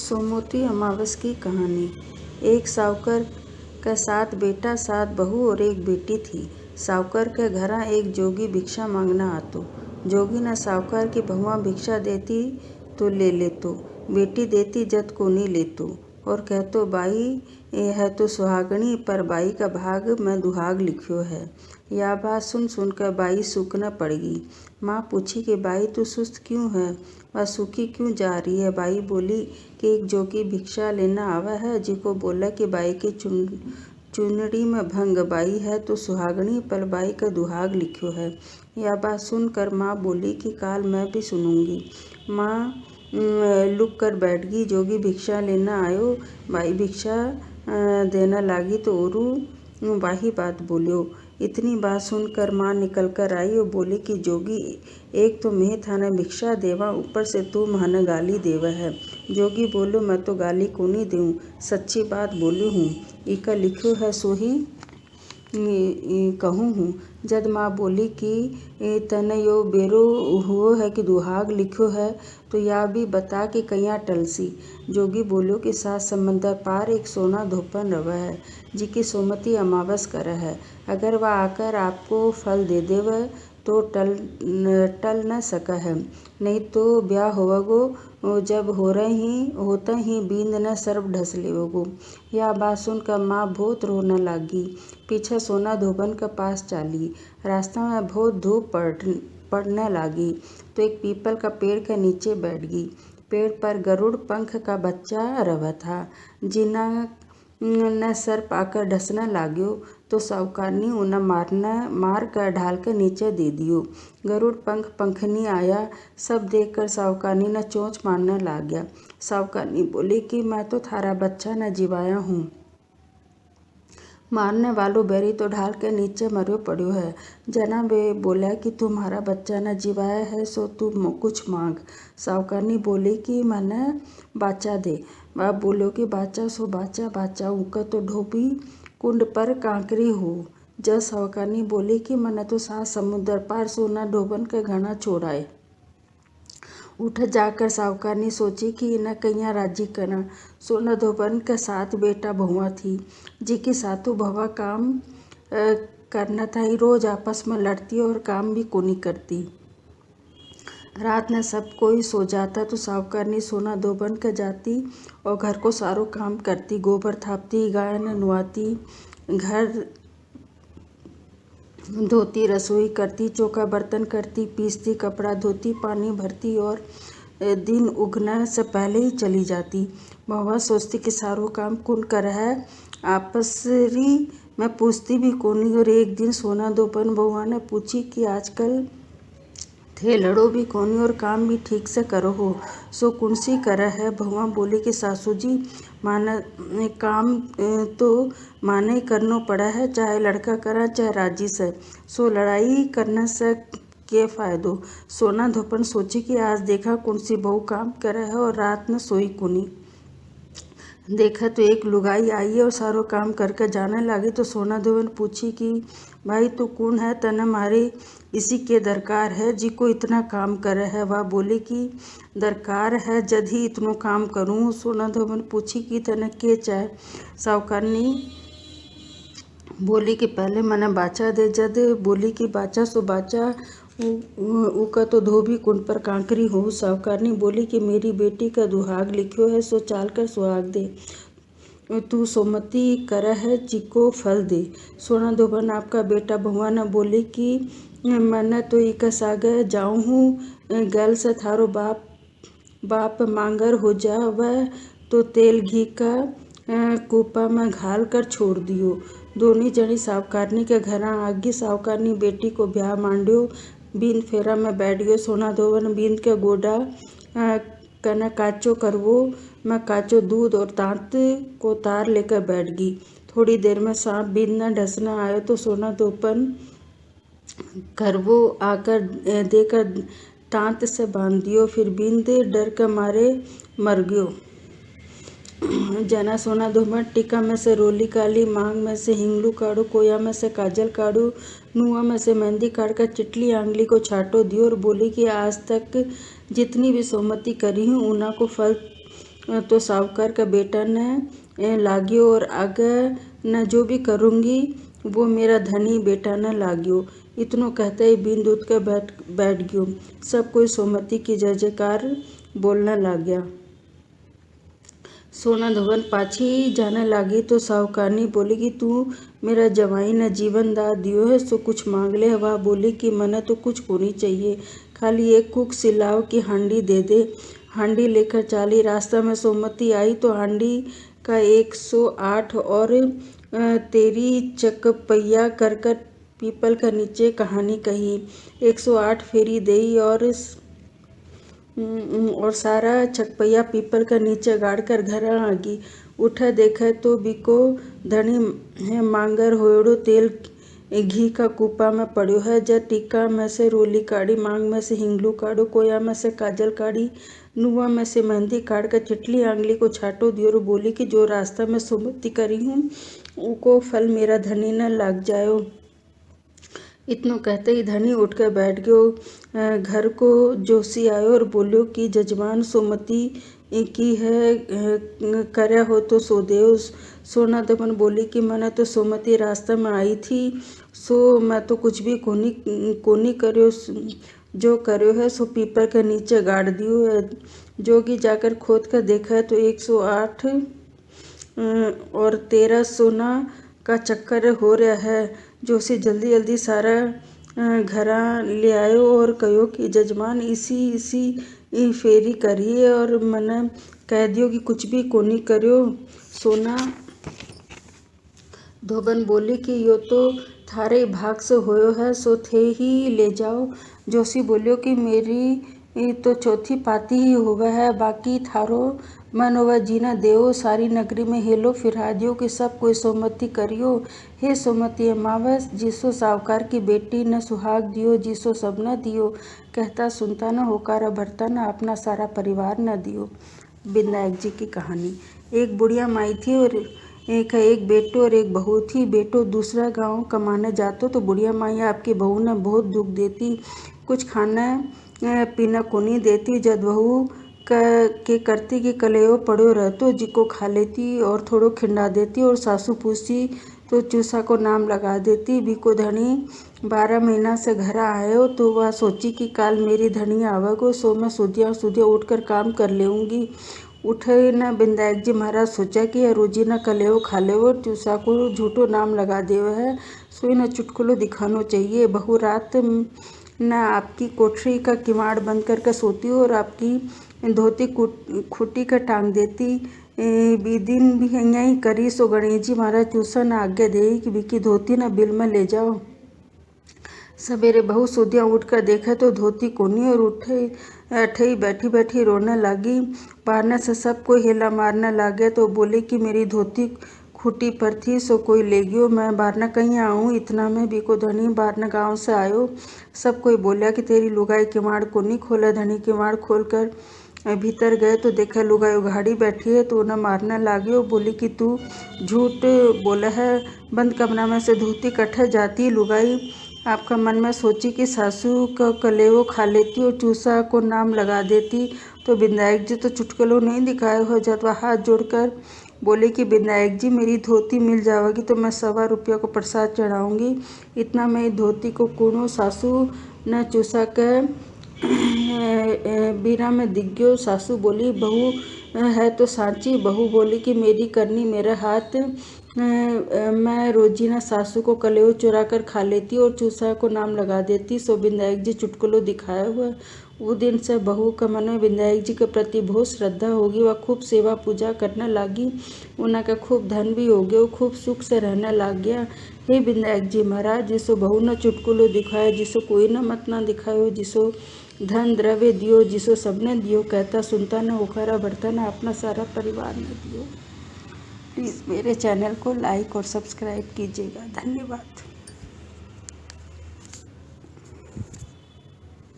सोमवती अमावस की कहानी। एक साहूकार का 7 बेटा 7 बहू और एक बेटी थी। साहूकार के घरा एक जोगी भिक्षा मांगना आतो। जोगी न साहूकार की बहुआ भिक्षा देती तो ले लेतो, बेटी देती जत को नहीं लेतो, और कहतो बाई है तो सुहागणी, पर बाई का भाग में दुहाग लिखियो है। यह बात सुन सुनकर बाई सूखना पड़ गई। माँ पूछी कि बाई तू सुस्त क्यों है, वह सूखी क्यों जा रही है। बाई बोली कि एक जोगी भिक्षा लेना आवा है, जिको बोला कि बाई की चुनड़ी में भंग, बाई है तो सुहागणी, पर बाई का दुहाग लिखियो है। यह बात सुनकर माँ बोली कि काल मैं भी सुनूंगी। माँ लुक कर बैठ गई। जोगी भिक्षा लेना आयो। बाई भिक्षा देना लागी तो औरू वाही बात बोलियो। इतनी बात सुनकर माँ निकल कर आई और बोली कि जोगी, एक तो मैं थाने भिक्षा देवा, ऊपर से तू माने गाली देवा है। जोगी बोलो मैं तो गाली को नहीं दूँ, सच्ची बात बोली हूँ, इका लिखियो है सो ही कहूँ हूँ। जद माँ बोली कि तने यो बेरो हुओ है कि दुहाग लिखियो है, तो या भी बता कि कहिया टलसी। जोगी बोलो कि 7 समंदर पार एक सोना धोपन रवा है, जिकी सोमती अमावस कर है। अगर वह आकर आपको फल दे देवे तो टल न सका है, नहीं तो ब्याह होवगो, जब होता ही बींद न सर्प ढस लेवगो। यह बात सुनकर माँ बहुत रोने लगी। पीछे सोना धोबन के पास चाली। रास्ता में बहुत धूप पड़ने लगी तो एक पीपल का पेड़ के नीचे बैठ गई। पेड़ पर गरुड़ पंख का बच्चा रवा था। जिन्ना न सर्प आकर ढसने लाग्यो तो साहूकारनी उन्हें मार कर ढाल के नीचे दे दियो। गरुड़ पंखनी आया, सब देखकर साहूकारनी ने चोंच मारने लग गया। साहूकारनी बोली कि मैं तो थारा बच्चा न जिवाया हूँ। मारने वालों बैरी तो ढाल के नीचे मरो पड़ो है। जना वे बोला कि तुम्हारा बच्चा न जिवाया है सो तू कुछ मांग। साहूकारनी बोली कि मने बाचा दे। वह बोलो कि बाचा सो बाचा उका तो ढोबी कुंड पर कांकरी हो। जब साहूकारनी बोली कि मने तो 7 समुद्र पार सोना ढोबन के घना छोड़ाए। उठ जाकर साहूकारनी सोची कि इन्हें कहिया राजी करा। सोना धोबन के 7 बेटा बहुआ थी, जिकी सातों बहुआ काम करना था ही रोज आपस में लड़ती और काम भी कोनी करती। रात में सब कोई सो जाता तो साहूकारनी सोना धोबन के जाती और घर को सारो काम करती। गोबर थापती, गाय ने नुआती, घर धोती, रसोई करती, चौका बर्तन करती, पीसती, कपड़ा धोती, पानी भरती और दिन उगने से पहले ही चली जाती। बहुआ सोचती कि सारो काम कौन कर है, आपसरी में पूछती भी कोनी। और एक दिन सोना धोबन बहुआ ने पूछी कि आजकल थे लड़ो भी कोनी और काम भी ठीक से करो हो, सो कुंसी करे है। बहुआ बोली कि सासू जी, माने काम तो माने ही करनो पड़ा है, चाहे लड़का करा चाहे राजी से, सो लड़ाई करने से के फायदो। सोना धोबन सोची कि आज देखा कुंसी बहू काम करे है और रात में सोई कुनी। देखा तो एक लुगाई आई और सारो काम करके जाने लगी। तो सोना धोबन पूछी कि भाई तू कौन है, तने मारे इसी के दरकार है जिको इतना काम करे है। वह बोली कि दरकार है जद ही इतनो काम करूँ। सोना धोबन पूछी कि तने के चाहे। साहूकारनी बोली कि पहले मने बाचा दे। जद बोली कि बाचा सो बाचा, उका तो धोबी कुंड पर कांकरी हो। साहूकारनी बोली कि मेरी बेटी का दुहाग लिखियो है, सो चाल कर सुहाग दे। तू सोमती कर है, जिको फल दे। सोना धोबन आपका बेटा बहुआ ने बोली कि मैंने तो इका सागे जाऊँ हूँ, गल से थारो बाप मांगर हो जा, वह तो तेल घी का कूपा में घाल कर छोड़ दियो। दोनों जनी साहूकारनी के घर आ गई। साहूकारनी बेटी को ब्याह मांड्यो, बीन फेरा में बैठ गयो। सोना धोबन बीन के गोडा कने काचो करवो में काचो दूध और दांत को तार लेकर बैठ गई। थोड़ी देर में सांप बीन न ढसना आयो तो सोना धोबन करवो आकर देकर दांत से बांध दियो। फिर बींद डर के मारे मर गयो। जना सोना धोबन टीका में से रोली काली, मांग में से हिंगलू काढ़ो, कोया में से काजल काढ़ो, नुआ में से मेहंदी काढ़ कर चिटली आंगली को छाटो दियो और बोली कि आज तक जितनी भी सोमती करी हूँ उना को फल तो साहूकार का बेटा न लाग्यो, और आगे न जो भी करूँगी वो मेरा धनी बेटा न लाग्यो। इतनो कहते ही बिंद उठ कर बैठ गयो। सब कोई सोमती की जय जयकार बोलने लग गया। सोना धोवन पाछी जाने लगी तो साहूकारनी बोली कि तू मेरा जवाई न जीवन दान दियो है, सो कुछ मांग ले। वह बोली कि मने तो कुछ को नहीं चाहिए, खाली एक कुक सिलाव की हांडी दे दे। हांडी लेकर चाली। रास्ता में सोमती आई तो हांडी का 108 और तेरी चकपैया कर कर पीपल का नीचे कहानी कही। 108 फेरी देई और सारा चकपैया पीपल का नीचे गाड़ कर घर आगी। उठा देखा तो बिको धनी मांगर होयड़ो तेल घी का कूपा में पड़ो है। जब टीका में से रोली काढ़ी, मांग में से हिंगलू काढ़ो, कोया में से काजल काढ़ी, नुआ में से मेहंदी काढ़ कर चिटली आंगली को छाटो दियो। और बोली कि जो रास्ता में सुमति करी हूँ उको फल मेरा धनी न लग जायो। इतनो कहते ही धनी उठकर बैठ गयो। घर को जोशी आयो और बोलियो कि जजमान सुमति की है, करया हो तो सो देव। सोना दमन बोली कि मैंने तो सुमति रास्ता में आई थी, सो मैं तो कुछ भी कोनी करो, जो करो है सो पीपल के नीचे गाड़ दियो है। जोगी जाकर खोद कर देखा है तो 108 और 13 सोना का चक्कर हो रहा है। जोशी जल्दी जल्दी सारा घरा ले आयो और कहो कि जजमान इसी फेरी करिए और मने कह दियो कि कुछ भी कोनी करो। सोना धोबन बोली कि यो तो थारे भाग से होयो है, सो थे ही ले जाओ। जोशी बोलियो कि मेरी तो चौथी पाती ही हुआ है, बाकी थारो मन होवा जीना देओ। सारी नगरी में हेलो फिरा दियो कि सब कोई सोमती करियो। हे सोमती अमावस, जिसो साहूकार की बेटी न सुहाग दियो, जिसो सब न दियो, कहता सुनता न होकारा भरता न, अपना सारा परिवार न दियो। विनायक जी की कहानी। एक बुढ़िया माई थी और एक बेटो और एक बहू थी। बेटो दूसरा गांव कमाने जातो तो बुढ़िया माई आपकी बहू ने बहुत दुख देती, कुछ खाना पीना को नहीं देती। जब बहू के करती कि कलेओ पड़ो रहतो, जिको खा लेती और थोड़ो खिंडा देती। और सासू पूछती तो चूसा को नाम लगा देती। बिको धनी 12 महीना से घर आयो तो वह सोची कि काल मेरी धनी आवेगो, सो मैं सुधिया उठकर काम कर लेऊँगी। उठे न विनायक जी महाराज सोचा कि रोजी न कलेओ खा लेवो, चूसा को झूठो नाम लगा देवे है, सो इन्हें चुटकुलो दिखानो चाहिए। बहू रात न आपकी कोठरी का किवाड़ बंद करके सोती और आपकी धोती खूटी का टांग देती। दिन भी यही करी, सो गणेश जी महाराज चूसा न आज्ञा दे कि बिकी धोती न बिल में ले जाओ। सवेरे बहू सुधिया उठकर देखा तो धोती कोनी और अठे ही बैठी बैठी रोने लगी। बारने से सब कोई हेला मारने लगे तो बोली कि मेरी धोती खूटी पर थी, सो कोई ले गयो। मैं बारना कहीं आऊँ, इतना में बिको धनी बारना गांव से आयो। सब कोई बोलिया कि तेरी लुगाई किवाड़ को नहीं खोला। धनी किवाड़ खोल कर भीतर गए तो देखा लुगाई उघाड़ी बैठी है तो उन्हें मारने लागियो। बोली कि तू झूठ बोला है, बंद कमरा में से धोती कट्ठे जाती। लुगाई आपका मन में सोची कि सासू का कलेवो खा लेती और चूसा को नाम लगा देती तो विनायक जी तो चुटकुलो नहीं दिखाए हो। जब वह हाथ जोड़कर बोले कि विनायक जी मेरी धोती मिल जाएगी तो मैं 1.25 रुपया को प्रसाद चढ़ाऊँगी। इतना में धोती को कोनो सासू न चूसा के बीरा में दिख गयो। सासू बोली बहू है तो सांची। बहू बोली कि मेरी करनी मेरे हाथ, मैं रोजीना सासू को कलेव चुरा कर खा लेती और चूसा को नाम लगा देती। सो विनायक जी चुटकुलो दिखाया हुआ। उस दिन से बहू का मन में विनायक जी के प्रति बहुत श्रद्धा होगी। वह खूब सेवा पूजा करने लगी, उनका खूब धन भी हो गया, खूब सुख से रहने लग गया। हे विनायक जी महाराज, जिसो बहू न चुटकुलो दिखाए, जिसो कोई न मत ना दिखायो, जिसो धन द्रव्य दियो, जिसो सबने दियो, कहता सुनता न होकारा भरता न, अपना सारा परिवार ने दियो। प्लीज़ मेरे चैनल को लाइक और सब्सक्राइब कीजिएगा। धन्यवाद।